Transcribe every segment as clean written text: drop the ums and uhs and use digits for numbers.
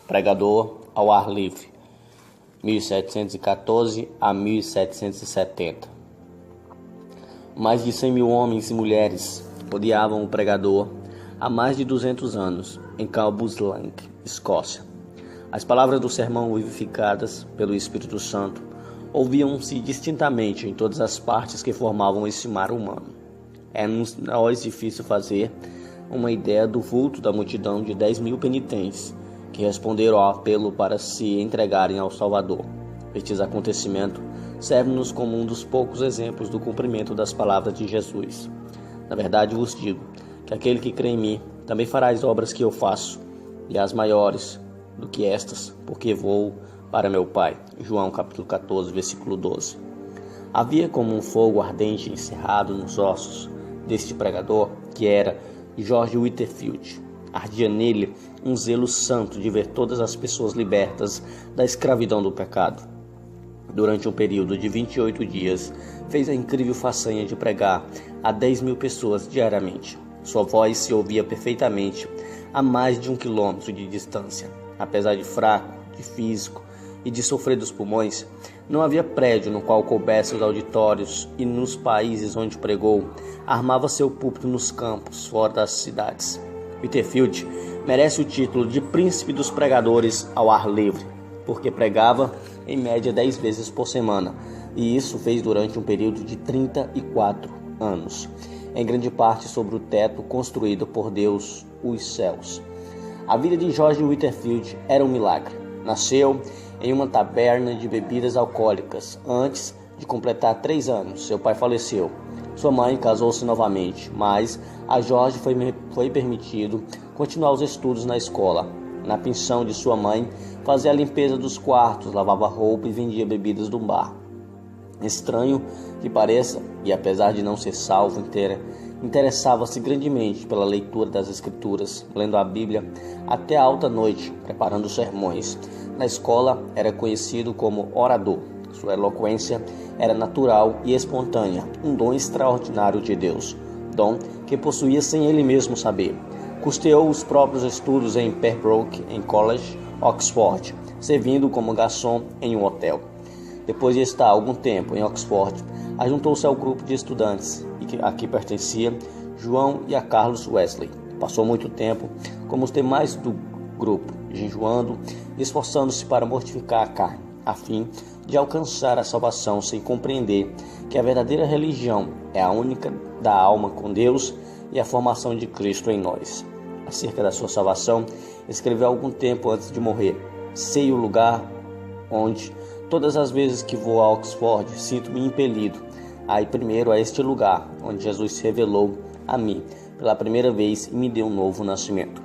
Pregador ao ar livre, 1714 a 1770. Mais de 100 mil homens e mulheres odiavam o pregador há mais de 200 anos em Cambuslang, Escócia. As palavras do sermão vivificadas pelo Espírito Santo ouviam-se distintamente em todas as partes que formavam esse mar humano. É-nos difícil fazer uma ideia do vulto da multidão de 10 mil penitentes que responderam ao apelo para se entregarem ao Salvador. Este acontecimento serve-nos como um dos poucos exemplos do cumprimento das palavras de Jesus. Na verdade vos digo que aquele que crê em mim também fará as obras que eu faço, e as maiores do que estas, porque vou para meu Pai. João capítulo 14, versículo 12. Havia como um fogo ardente encerrado nos ossos deste pregador, que era George Whitefield. Ardia nele um zelo santo de ver todas as pessoas libertas da escravidão do pecado. Durante um período de 28 dias, fez a incrível façanha de pregar a 10 mil pessoas diariamente. Sua voz se ouvia perfeitamente a mais de 1 quilômetro de distância. Apesar de fraco, de físico e de sofrer dos pulmões, não havia prédio no qual coubesse os auditórios, e nos países onde pregou, armava seu púlpito nos campos, fora das cidades. Whitefield merece o título de príncipe dos pregadores ao ar livre, porque pregava em média 10 vezes por semana, e isso fez durante um período de 34 anos, em grande parte sobre o teto construído por Deus, os céus. A vida de George Whitefield era um milagre. Nasceu em uma taberna de bebidas alcoólicas. Antes de completar 3 anos, seu pai faleceu. Sua mãe casou-se novamente, mas a George foi permitido continuar os estudos na escola. Na pensão de sua mãe, fazia a limpeza dos quartos, lavava roupa e vendia bebidas do bar. Estranho que pareça, e apesar de não ser salvo interessava-se grandemente pela leitura das Escrituras, lendo a Bíblia até a alta noite, preparando sermões. Na escola era conhecido como orador. Sua eloquência era natural e espontânea, um dom extraordinário de Deus, dom que possuía sem ele mesmo saber. Custeou os próprios estudos em Pembroke College, Oxford, servindo como garçom em um hotel. Depois de estar algum tempo em Oxford, ajuntou-se ao grupo de estudantes a que pertencia João e a Carlos Wesley. Passou muito tempo como os demais do grupo, jejuando e esforçando-se para mortificar a carne, a fim de alcançar a salvação, sem compreender que a verdadeira religião é a única da alma com Deus e a formação de Cristo em nós. Acerca da sua salvação, escreveu algum tempo antes de morrer: sei o lugar onde, todas as vezes que vou a Oxford, sinto-me impelido a ir primeiro a este lugar, onde Jesus se revelou a mim pela primeira vez e me deu um novo nascimento.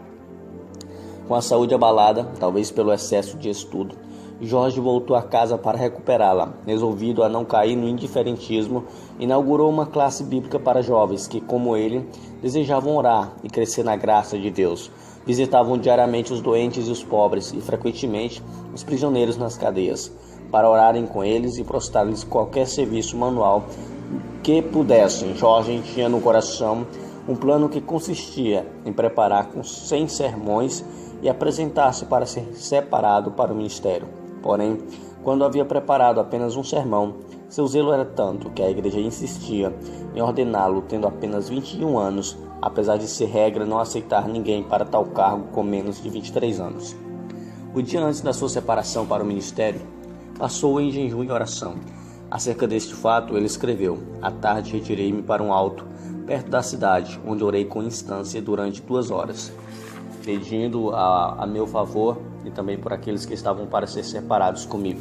Com a saúde abalada, talvez pelo excesso de estudo, Jorge voltou a casa para recuperá-la. Resolvido a não cair no indiferentismo, inaugurou uma classe bíblica para jovens que, como ele, desejavam orar e crescer na graça de Deus. Visitavam diariamente os doentes e os pobres e, frequentemente, os prisioneiros nas cadeias, para orarem com eles e prostrar-lhes qualquer serviço manual que pudessem. Jorge tinha no coração um plano que consistia em preparar com 100 sermões e apresentar-se para ser separado para o ministério. Porém, quando havia preparado apenas um sermão, seu zelo era tanto que a igreja insistia em ordená-lo tendo apenas 21 anos, apesar de ser regra não aceitar ninguém para tal cargo com menos de 23 anos. O dia antes da sua separação para o ministério, passou em jejum e oração. Acerca deste fato, ele escreveu: à tarde retirei-me para um alto, perto da cidade, onde orei com instância durante 2 horas, pedindo a meu favor e também por aqueles que estavam para ser separados comigo.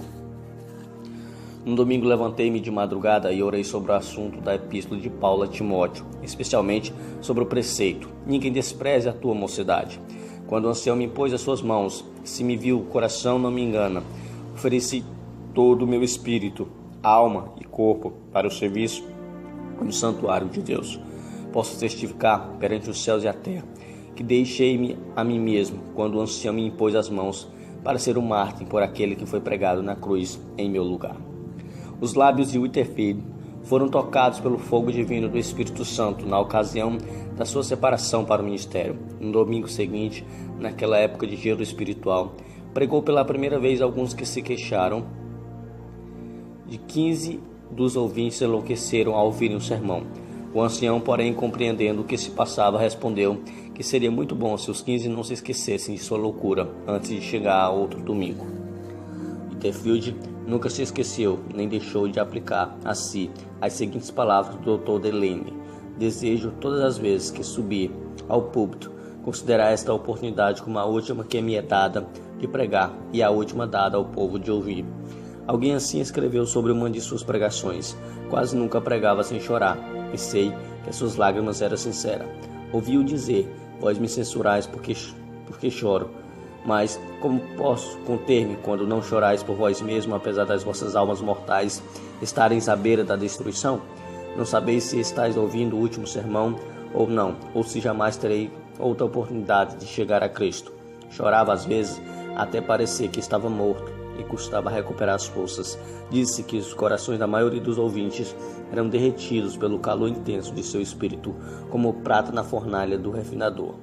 No domingo levantei-me de madrugada e orei sobre o assunto da epístola de Paulo a Timóteo, especialmente sobre o preceito: ninguém despreze a tua mocidade. Quando o ancião me impôs as suas mãos, se me viu o coração não me engana, ofereci todo o meu espírito, alma e corpo para o serviço no santuário de Deus. Posso testificar perante os céus e a terra que deixei-me a mim mesmo quando o ancião me impôs as mãos para ser um mártir por aquele que foi pregado na cruz em meu lugar. Os lábios de Whitefield foram tocados pelo fogo divino do Espírito Santo na ocasião da sua separação para o ministério. No domingo seguinte, naquela época de gelo espiritual, pregou pela primeira vez alguns que se queixaram. De 15 dos ouvintes enlouqueceram ao ouvirem o sermão. O ancião, porém, compreendendo o que se passava, respondeu que seria muito bom se os 15 não se esquecessem de sua loucura antes de chegar a outro domingo. Whitefield nunca se esqueceu, nem deixou de aplicar a si as seguintes palavras do Dr. Delane: desejo, todas as vezes que subir ao púlpito, considerar esta oportunidade como a última que me é dada de pregar e a última dada ao povo de ouvir. Alguém assim escreveu sobre uma de suas pregações: quase nunca pregava sem chorar, e sei que as suas lágrimas eram sinceras. Ouvi-o dizer: vós me censurais porque choro, mas como posso conter-me quando não chorais por vós mesmos, apesar das vossas almas mortais estarem à beira da destruição? Não sabeis se estáis ouvindo o último sermão ou não, ou se jamais terei outra oportunidade de chegar a Cristo. Chorava às vezes até parecer que estava morto e custava recuperar as forças. Disse que os corações da maioria dos ouvintes eram derretidos pelo calor intenso de seu espírito, como prata na fornalha do refinador.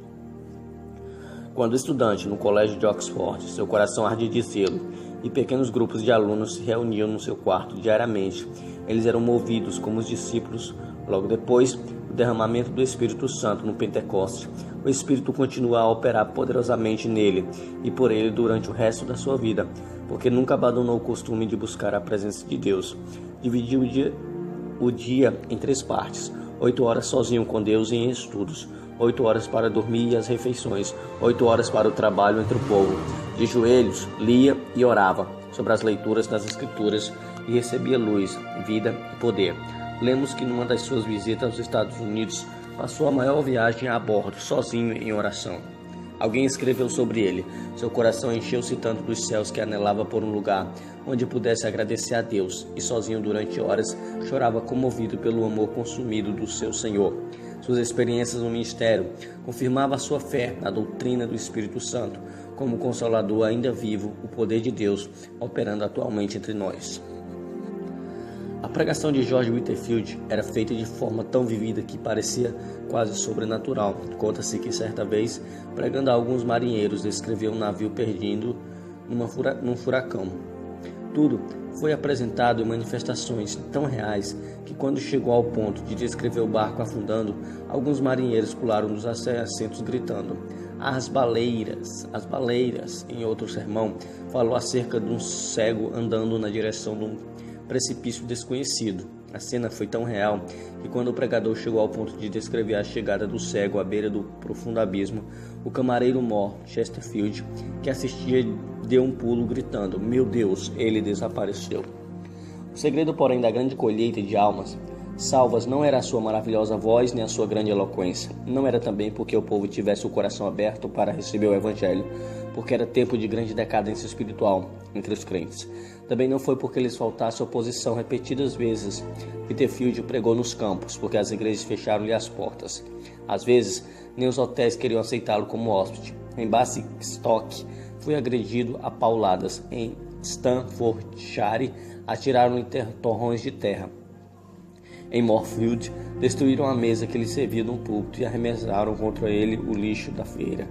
Quando estudante no colégio de Oxford, seu coração ardia de zelo, e pequenos grupos de alunos se reuniam no seu quarto diariamente. Eles eram movidos como os discípulos. Logo depois do derramamento do Espírito Santo no Pentecostes, o Espírito continua a operar poderosamente nele e por ele durante o resto da sua vida, porque nunca abandonou o costume de buscar a presença de Deus. Dividiu o dia em 3 partes: 8 horas sozinho com Deus em estudos, 8 horas para dormir e as refeições, 8 horas para o trabalho entre o povo. De joelhos, lia e orava sobre as leituras das Escrituras e recebia luz, vida e poder. Lemos que numa das suas visitas aos Estados Unidos, passou a maior viagem a bordo, sozinho em oração. Alguém escreveu sobre ele: seu coração encheu-se tanto dos céus que anelava por um lugar onde pudesse agradecer a Deus, e sozinho durante horas chorava comovido pelo amor consumido do seu Senhor. Suas experiências no ministério confirmavam a sua fé na doutrina do Espírito Santo, como Consolador ainda vivo, o poder de Deus operando atualmente entre nós. A pregação de George Whitefield era feita de forma tão vivida que parecia quase sobrenatural. Conta-se que certa vez, pregando a alguns marinheiros, descreveu um navio perdido num furacão. Tudo foi apresentado em manifestações tão reais que, quando chegou ao ponto de descrever o barco afundando, alguns marinheiros pularam dos assentos gritando: as baleiras! Em outro sermão, falou acerca de um cego andando na direção de um precipício desconhecido. A cena foi tão real que, quando o pregador chegou ao ponto de descrever a chegada do cego à beira do profundo abismo, o camareiro mor Chesterfield, que assistia, deu um pulo gritando: meu Deus, ele desapareceu. O segredo, porém, da grande colheita de almas salvas não era a sua maravilhosa voz nem a sua grande eloquência. Não era também porque o povo tivesse o coração aberto para receber o Evangelho, porque era tempo de grande decadência espiritual entre os crentes. Também não foi porque lhes faltasse oposição repetidas vezes. Whitefield pregou nos campos, porque as igrejas fecharam-lhe as portas. Às vezes, nem os hotéis queriam aceitá-lo como hóspede. Em Basingstoke, foi agredido a pauladas. Em Staffordshire, atiraram-lhe torrões de terra. Em Moorfield, destruíram a mesa que lhe servia num púlpito e arremessaram contra ele o lixo da feira.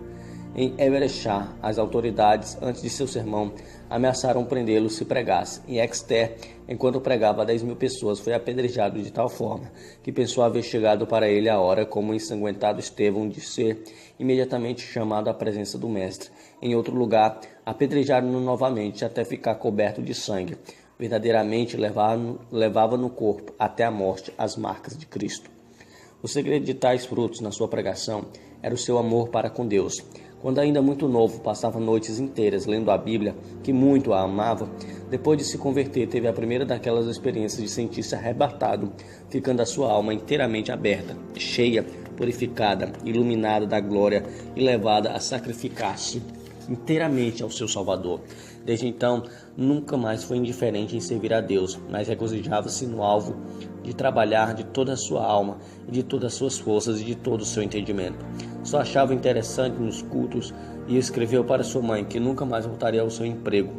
Em Everesham, as autoridades, antes de seu sermão, ameaçaram prendê-lo se pregasse. Em Exeter, enquanto pregava a 10.000 pessoas, foi apedrejado de tal forma que pensou haver chegado para ele a hora, como o ensanguentado Estevão, de ser imediatamente chamado à presença do Mestre. Em outro lugar, apedrejaram-no novamente até ficar coberto de sangue. Verdadeiramente levava no corpo até a morte as marcas de Cristo. O segredo de tais frutos na sua pregação era o seu amor para com Deus. Quando ainda muito novo, passava noites inteiras lendo a Bíblia, que muito a amava. Depois de se converter, teve a primeira daquelas experiências de sentir-se arrebatado, ficando a sua alma inteiramente aberta, cheia, purificada, iluminada da glória e levada a sacrificar-se inteiramente ao seu Salvador. Desde então, nunca mais foi indiferente em servir a Deus, mas regozijava-se no alvo de trabalhar de toda a sua alma e de todas as suas forças e de todo o seu entendimento. Só achava interessante nos cultos e escreveu para sua mãe que nunca mais voltaria ao seu emprego.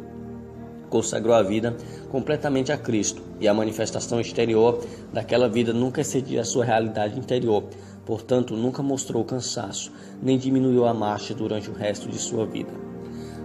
consagrou a vida completamente a Cristo, e a manifestação exterior daquela vida nunca excedia a sua realidade interior. Portanto, nunca mostrou cansaço, nem diminuiu a marcha durante o resto de sua vida.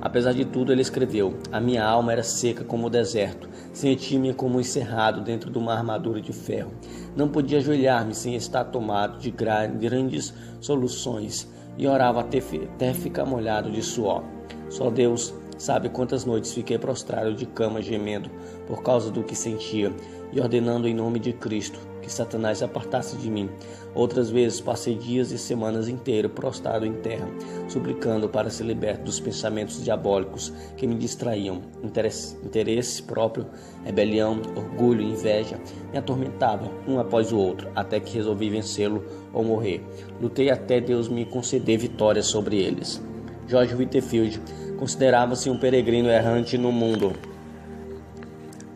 Apesar de tudo, ele escreveu: a minha alma era seca como o deserto, sentia-me como um encerrado dentro de uma armadura de ferro. Não podia ajoelhar-me sem estar tomado de grandes soluções, e orava até ficar molhado de suor. Só Deus sabe quantas noites fiquei prostrado de cama gemendo por causa do que sentia e ordenando em nome de Cristo que Satanás se apartasse de mim. Outras vezes passei dias e semanas inteiras prostrado em terra, suplicando para ser liberto dos pensamentos diabólicos que me distraíam. Interesse próprio, rebelião, orgulho e inveja me atormentavam um após o outro, até que resolvi vencê-lo ou morrer. Lutei até Deus me conceder vitória sobre eles. George Whitefield considerava-se um peregrino errante no mundo,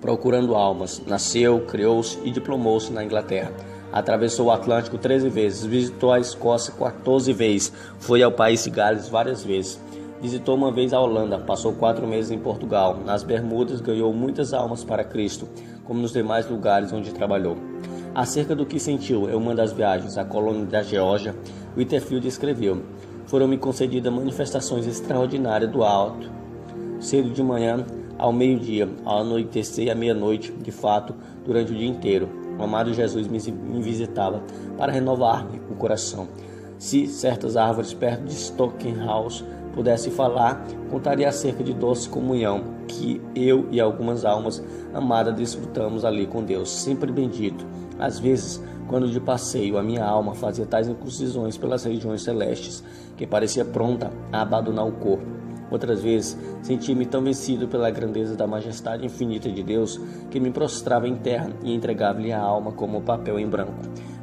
procurando almas. Nasceu, criou-se e diplomou-se na Inglaterra. Atravessou o Atlântico 13 vezes, visitou a Escócia 14 vezes, foi ao país de Gales várias vezes. Visitou uma vez a Holanda, passou 4 meses em Portugal. Nas Bermudas ganhou muitas almas para Cristo, como nos demais lugares onde trabalhou. Acerca do que sentiu em uma das viagens à colônia da Geórgia, Whitefield escreveu: foram-me concedidas manifestações extraordinárias do alto, cedo de manhã ao meio-dia, ao anoitecer e à meia-noite, de fato, durante o dia inteiro. O amado Jesus me visitava para renovar-me o coração. Se certas árvores perto de Stokenhouse pudesse falar, contaria acerca de doce comunhão que eu e algumas almas amadas desfrutamos ali com Deus, sempre bendito. Às vezes, quando de passeio, a minha alma fazia tais incursões pelas regiões celestes que parecia pronta a abandonar o corpo. Outras vezes, sentia-me tão vencido pela grandeza da majestade infinita de Deus que me prostrava em terra e entregava-lhe a alma como papel em branco,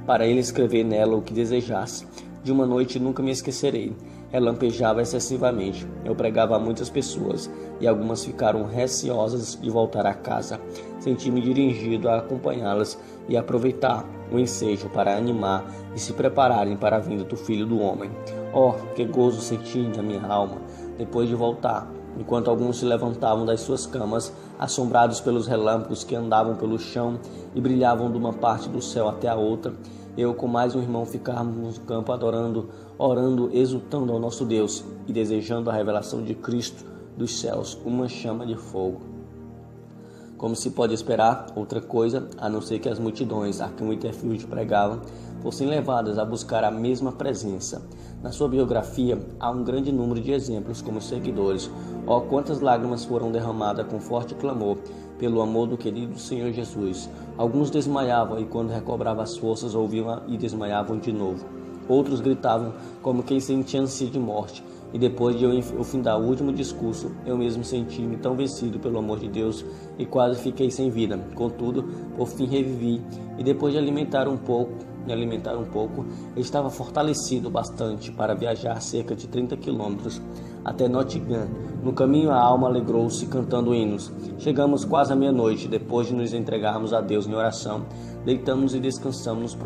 para ele escrever nela o que desejasse. De uma noite nunca me esquecerei. Relampejava excessivamente. Eu pregava a muitas pessoas e algumas ficaram receosas de voltar a casa. Senti-me dirigido a acompanhá-las e aproveitar o ensejo para animar e se prepararem para a vinda do Filho do Homem. Oh, que gozo senti na minha alma depois de voltar, enquanto alguns se levantavam das suas camas, assombrados pelos relâmpagos que andavam pelo chão e brilhavam de uma parte do céu até a outra. Eu com mais um irmão ficávamos no campo adorando, orando, exultando ao nosso Deus e desejando a revelação de Cristo dos céus, uma chama de fogo. Como se pode esperar outra coisa, a não ser que as multidões a quem Whitefield pregava fossem levadas a buscar a mesma presença. Na sua biografia, há um grande número de exemplos como seguidores. Oh, quantas lágrimas foram derramadas com forte clamor pelo amor do querido Senhor Jesus. Alguns desmaiavam e quando recobravam as forças ouviam e desmaiavam de novo. Outros gritavam como quem sentia ânsia de morte. E depois de eu findar o último discurso, eu mesmo senti-me tão vencido pelo amor de Deus e quase fiquei sem vida. Contudo, por fim revivi e depois de me alimentar um pouco, eu estava fortalecido bastante para viajar cerca de 30 quilômetros até Nottingham. No caminho a alma alegrou-se cantando hinos. Chegamos quase à meia-noite. Depois de nos entregarmos a Deus em oração, deitamos e descansamos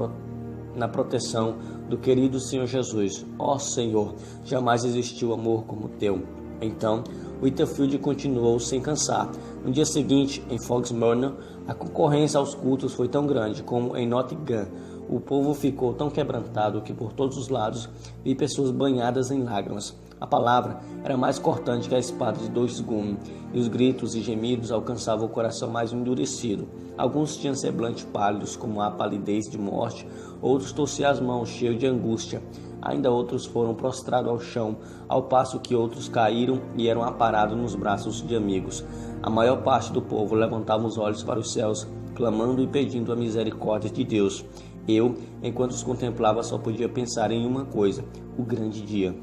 na proteção do querido Senhor Jesus. Ó Senhor, jamais existiu amor como o teu. Então, Whitefield continuou sem cansar. No dia seguinte, em Foxmurner, a concorrência aos cultos foi tão grande como em Nottingham. O povo ficou tão quebrantado que por todos os lados vi pessoas banhadas em lágrimas. A palavra era mais cortante que a espada de 2 gumes, e os gritos e gemidos alcançavam o coração mais endurecido. Alguns tinham semblantes pálidos, como a palidez de morte, outros torciam as mãos, cheios de angústia. Ainda outros foram prostrados ao chão, ao passo que outros caíram e eram aparados nos braços de amigos. A maior parte do povo levantava os olhos para os céus, clamando e pedindo a misericórdia de Deus. Eu, enquanto os contemplava, só podia pensar em uma coisa: o grande dia.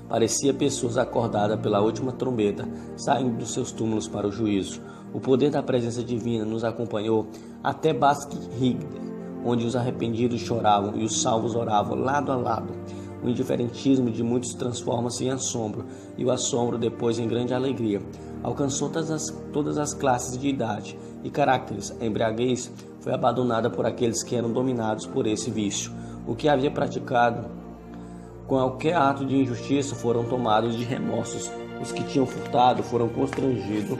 Parecia pessoas acordadas pela última trombeta, saindo dos seus túmulos para o juízo. O poder da presença divina nos acompanhou até Basque Ridge, onde os arrependidos choravam e os salvos oravam lado a lado. O indiferentismo de muitos transforma-se em assombro, e o assombro depois em grande alegria. Alcançou todas as classes de idade e caracteres. A embriaguez foi abandonada por aqueles que eram dominados por esse vício. O que havia praticado qualquer ato de injustiça foram tomados de remorsos. Os que tinham furtado foram constrangidos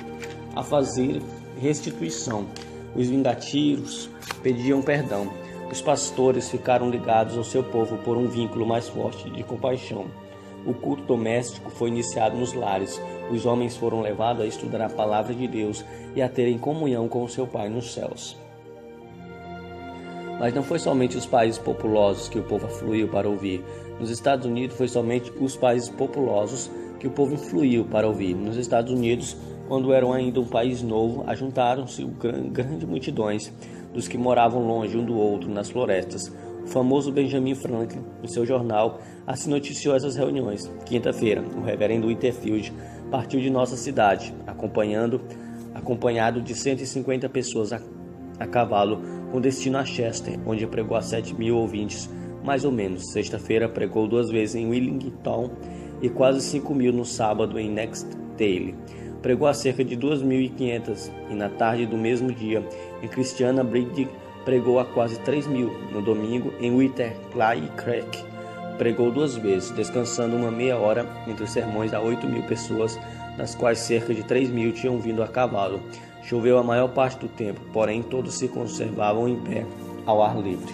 a fazer restituição. Os vingativos pediam perdão. Os pastores ficaram ligados ao seu povo por um vínculo mais forte de compaixão. O culto doméstico foi iniciado nos lares. Os homens foram levados a estudar a palavra de Deus e a terem comunhão com o seu Pai nos céus. Mas não foi somente os países populosos que o povo afluiu para ouvir. Nos Estados Unidos foi somente os países populosos que o povo influiu para ouvir. Nos Estados Unidos, quando eram ainda um país novo, ajuntaram-se grandes multidões dos que moravam longe um do outro nas florestas. O famoso Benjamin Franklin, em seu jornal, assim noticiou essas reuniões. Quinta-feira, o reverendo Whitefield partiu de nossa cidade, acompanhado de 150 pessoas a cavalo, com destino a Chester, onde pregou a 7.000 ouvintes, mais ou menos. Sexta-feira, pregou 2 vezes em Wellington e quase 5.000 no sábado em Nextdale. Pregou a cerca de 2.500 e na tarde do mesmo dia, em Christiana Bridge, pregou a quase 3.000. No domingo, em Whiteclay Creek, pregou 2 vezes, descansando uma meia hora entre os sermões a 8.000 pessoas, das quais cerca de 3.000 tinham vindo a cavalo. Choveu a maior parte do tempo, porém todos se conservavam em pé, ao ar livre.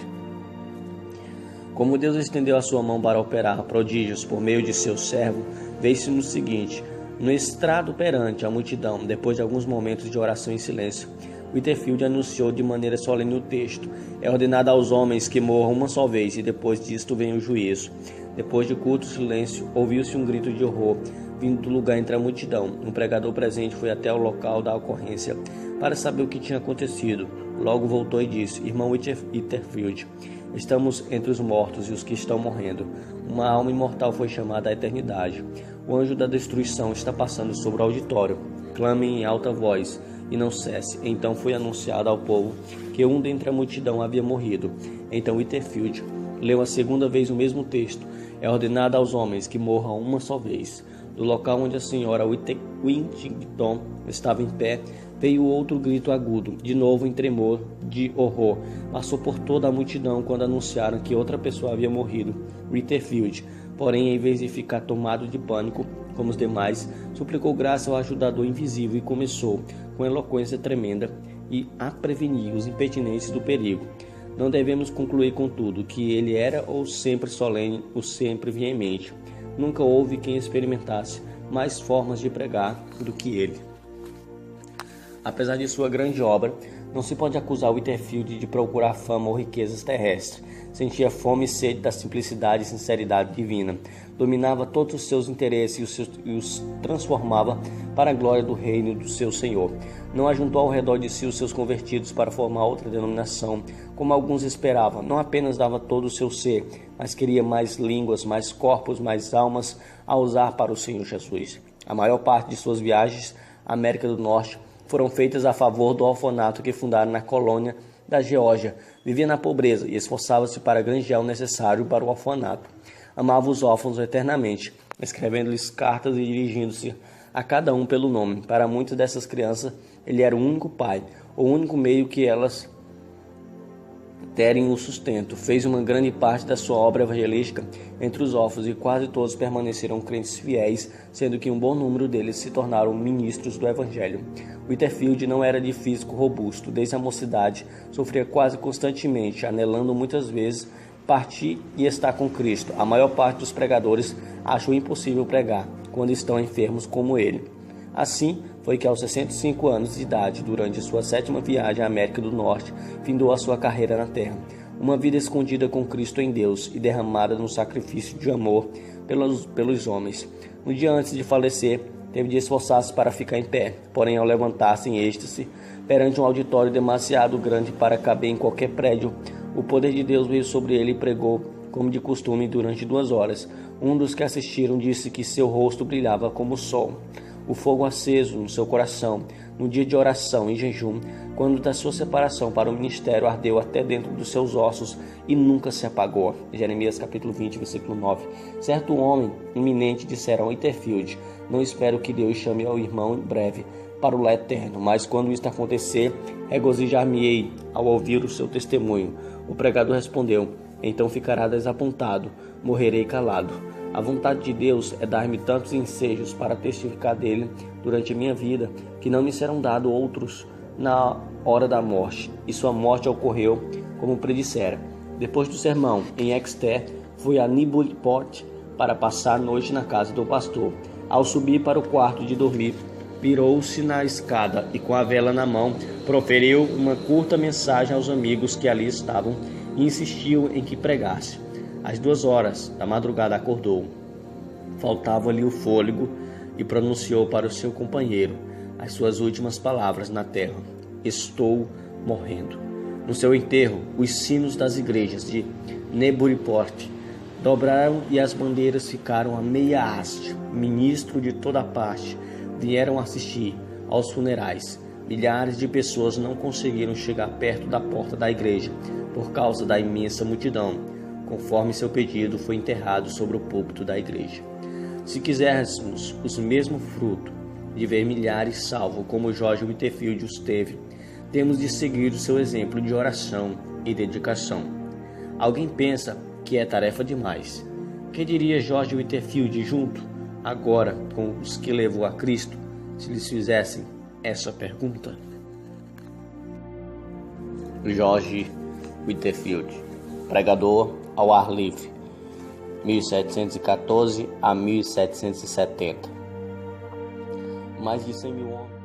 Como Deus estendeu a sua mão para operar prodígios por meio de seu servo, veio-se no seguinte: no estrado perante a multidão, depois de alguns momentos de oração em silêncio, Whitefield anunciou de maneira solene o texto: é ordenado aos homens que morram uma só vez, e depois disto vem o juízo. Depois de curto silêncio, ouviu-se um grito de horror, vindo do lugar entre a multidão. Um pregador presente foi até o local da ocorrência para saber o que tinha acontecido. Logo voltou e disse: irmão Whitefield, estamos entre os mortos e os que estão morrendo. Uma alma imortal foi chamada à eternidade. O anjo da destruição está passando sobre o auditório. Clamem em alta voz e não cesse. Então foi anunciado ao povo que um dentre a multidão havia morrido. Então Whitefield leu a segunda vez o mesmo texto: é ordenado aos homens que morram uma só vez. Do local onde a senhora Whittington estava em pé, veio outro grito agudo, de novo em tremor de horror. Passou por toda a multidão quando anunciaram que outra pessoa havia morrido. Whitefield, porém, em vez de ficar tomado de pânico, como os demais, suplicou graça ao ajudador invisível e começou, com eloquência tremenda, a prevenir os impertinentes do perigo. Não devemos concluir, contudo, que ele era ou sempre solene ou sempre veemente. Nunca houve quem experimentasse mais formas de pregar do que ele. Apesar de sua grande obra, não se pode acusar Whitefield de procurar fama ou riquezas terrestres. Sentia fome e sede da simplicidade e sinceridade divina. Dominava todos os seus interesses e os transformava para a glória do reino do seu Senhor. Não ajuntou ao redor de si os seus convertidos para formar outra denominação, como alguns esperavam. Não apenas dava todo o seu ser, mas queria mais línguas, mais corpos, mais almas a usar para o Senhor Jesus. A maior parte de suas viagens à América do Norte foram feitas a favor do orfanato que fundaram na colônia da Geórgia. Vivia na pobreza e esforçava-se para granjear o necessário para o orfanato. Amava os órfãos eternamente, escrevendo-lhes cartas e dirigindo-se a cada um pelo nome. Para muitas dessas crianças, ele era o único pai, o único meio que elas terem o sustento. Fez uma grande parte da sua obra evangelística entre os órfãos e quase todos permaneceram crentes fiéis, sendo que um bom número deles se tornaram ministros do evangelho. Whitefield não era de físico robusto. Desde a mocidade, sofria quase constantemente, anelando muitas vezes partir e estar com Cristo. A maior parte dos pregadores acham impossível pregar quando estão enfermos como ele. Assim foi que aos 65 anos de idade, durante sua 7ª viagem à América do Norte, findou a sua carreira na terra. Uma vida escondida com Cristo em Deus e derramada no sacrifício de amor pelos homens. Um dia antes de falecer, teve de esforçar-se para ficar em pé, porém ao levantar-se em êxtase, perante um auditório demasiado grande para caber em qualquer prédio, o poder de Deus veio sobre ele e pregou, como de costume, durante 2 horas. Um dos que assistiram disse que seu rosto brilhava como o sol. O fogo aceso no seu coração, no dia de oração e jejum, quando da sua separação para o ministério, ardeu até dentro dos seus ossos e nunca se apagou. Jeremias capítulo 20, versículo 9. Certo homem eminente dissera ao Whitefield: não espero que Deus chame ao irmão em breve para o lá eterno, mas quando isto acontecer, regozijar-me-ei ao ouvir o seu testemunho. O pregador respondeu: então ficará desapontado, morrerei calado. A vontade de Deus é dar-me tantos ensejos para testificar dele durante a minha vida, que não me serão dados outros na hora da morte. E sua morte ocorreu como predissera. Depois do sermão em Exeter, fui a Newburyport para passar a noite na casa do pastor. Ao subir para o quarto de dormir, virou-se na escada e, com a vela na mão, proferiu uma curta mensagem aos amigos que ali estavam e insistiu em que pregasse. Às 2 horas da madrugada acordou. Faltava-lhe o fôlego e pronunciou para o seu companheiro as suas últimas palavras na terra: estou morrendo. No seu enterro, os sinos das igrejas de Newburyport dobraram e as bandeiras ficaram a meia haste. Ministros de toda parte vieram assistir aos funerais. Milhares de pessoas não conseguiram chegar perto da porta da igreja por causa da imensa multidão. Conforme seu pedido, foi enterrado sobre o púlpito da igreja. Se quiséssemos os mesmos frutos de ver milhares salvos como George Whitefield os teve, temos de seguir o seu exemplo de oração e dedicação. Alguém pensa que é tarefa demais. Que diria George Whitefield junto, agora, com os que levou a Cristo, se lhes fizessem essa pergunta? George Whitefield, pregador ao ar livre, 1714 a 1770. Mais de 100 mil homens.